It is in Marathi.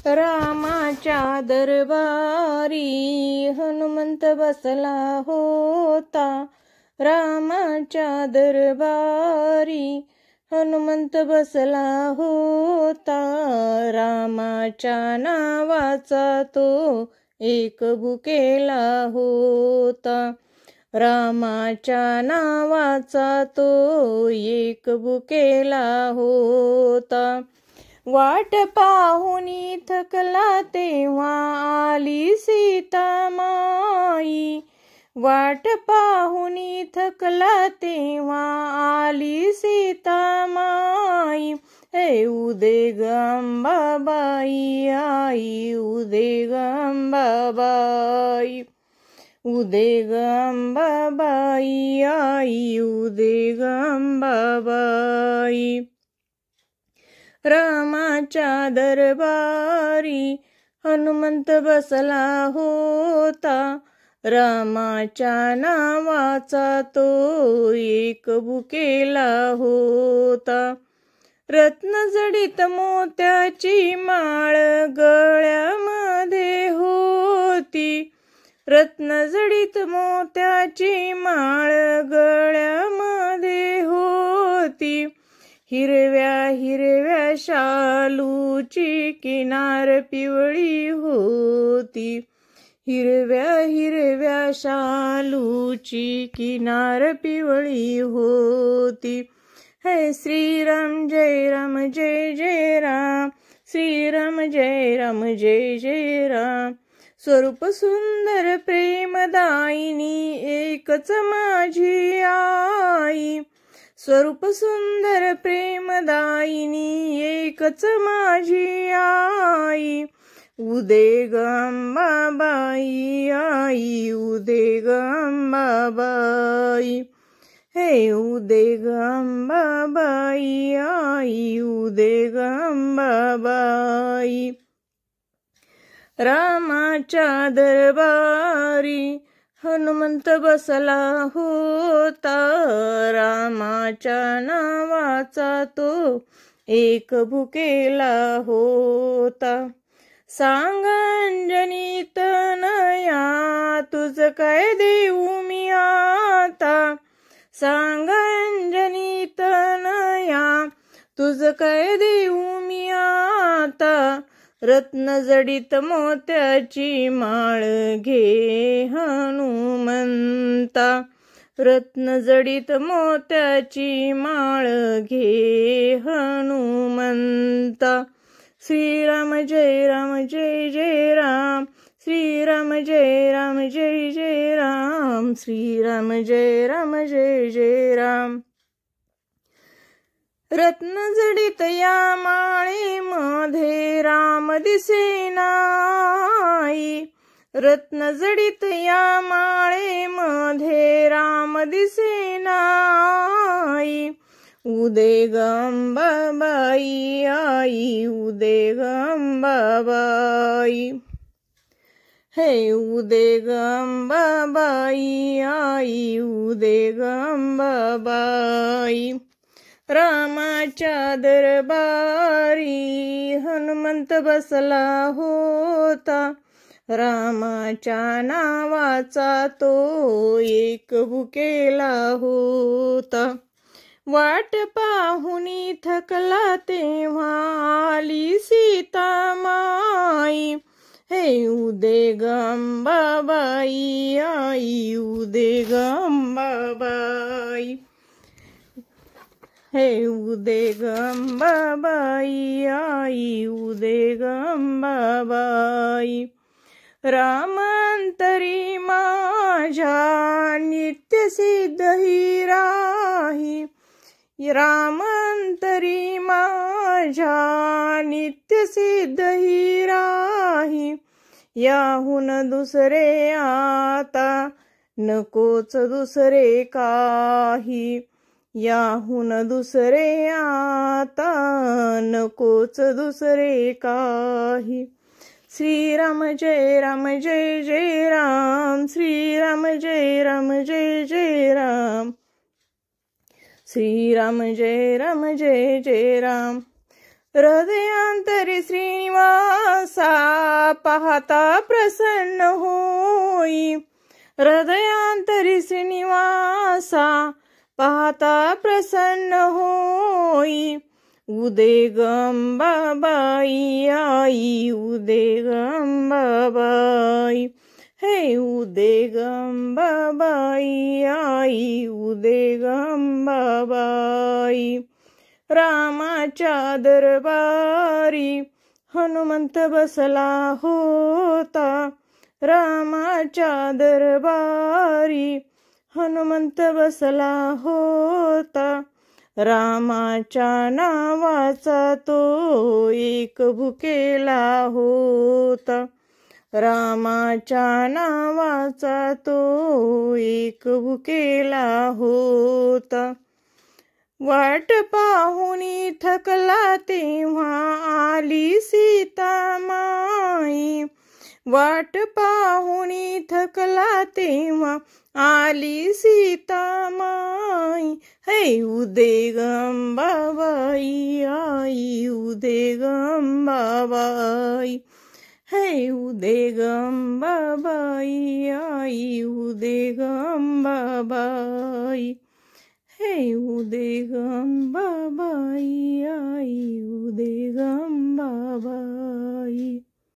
रामाच्या दरबारी हनुमंत बसला होता. रामाच्या दरबारी हनुमंत बसला होता. रामाच्या नावाचा तो एक भुकेला होता. रामाच्या नावाचा तो एक भुकेला होता. वाट पाहुनी थकला तेव्हा आली सीतामाई. वाट पाहुनी थकला तेव्हा आली सीतामाई. हे उदे ग अंबाबाई आई, उदे ग अंबाबाई. उदे ग अंबाबाई आई, उदे ग अंबाबाई. रामाच्या दरबारी हनुमंत बसला होता. रामाच्या नावाचा तो एक भुकेला होता. रत्नजडित मोत्याची माळ गळ्यामध्ये होती. रत्नजडित मोत्याची माळ गळ्यामध्ये होती. हिरव्या हिरव्या शालूची किनार पिवळी होती. हिरव्या हिरव्या शालूची किनार पिवळी होती. हे श्रीराम जय राम जय जय राम. श्रीराम जय राम जय जय राम. स्वरूप सुंदर प्रेमदायिनी एकच माझी आई. स्वरूप सुंदर प्रेमदायिनी एकच माझी आई. उदे ग अंबाबाई आई, उदे ग अंबाबाई. हे उदे ग अंबाबाई आई, उदे ग अंबाबाई. रामाच्या दरबारी हनुमंत बसला होता. रामाच्या नावाचा तो एक भुकेला होता. सांग अंजनी तनया तुझ काय देऊ मी आता. सांग अंजनी तनया तुझ काय देऊ मी आता. रत्नजडित मोत्याची माळ घे हनुमंता. रत्नजडित मोत्याची माळ घे हनुमंता. श्रीराम जय राम जय जय राम. श्रीराम जय राम जय जय राम. श्रीराम जय राम जय जय राम. रत्नजडित या माळेमध्ये राम दिसेनाई. रत्नजडित या माळेमध्ये राम दिसेनाई. उदे ग अंबाबाई आई, उदे ग अंबाबाई. हे उदे ग अंबाबाई आई, उदे ग अंबाबाई. रामाच्या दरबारी हनुमंत बसला होता. रामाच्या नावाचा तो एक भुकेला होता. वाट पाहुनी थकला तेव्हा आली सीतामाई. हे उदे ग अंबाबाई आई, उदे ग अंबाबाई. हे उदे ग अंबाबाई आई, उदे ग अंबाबाई. रामांतरी माझ्या नित्य सिद्ध ही राही. रामांतरी माझ्या नित्य सिद्ध ही राही. याहून दुसरे आता नकोच दुसरे काही. याहून दुसरे आता नकोच दुसरे काही. श्रीराम जय राम जय जय राम. श्रीराम जय राम जय जय राम. श्रीराम जय राम जय जय राम. हृदयांतरी श्रीनिवास पाहता प्रसन्न होई, हृदयांतरी श्रीनिवासा पाहता प्रसन्न होई. उदे गंबाबाई आई, उदे गंबाबाई, हे उदे गंबाबाई आई, उदे गंबाबाई. रामाच्या दरबारी हनुमंत बसला होता, रामाच्या दरबारी हनुमंत बसला होता. रामाच्या नावाचा तो एक भुकेला होता, रामाच्या नावाचा तो एक भुकेला होता. वाट पाहुनी थकला तेव्हा आली सीतामाई, वाट पाहुनी थकला तेव्हा आली सीतामाई. हे उदे गंबाबाई आई, उदे गंबाबाई, हे उदे गंबाबाई आई, उदे गंबाबाई, हे उदे गंबाबाई आई, उदे गंबाबाई.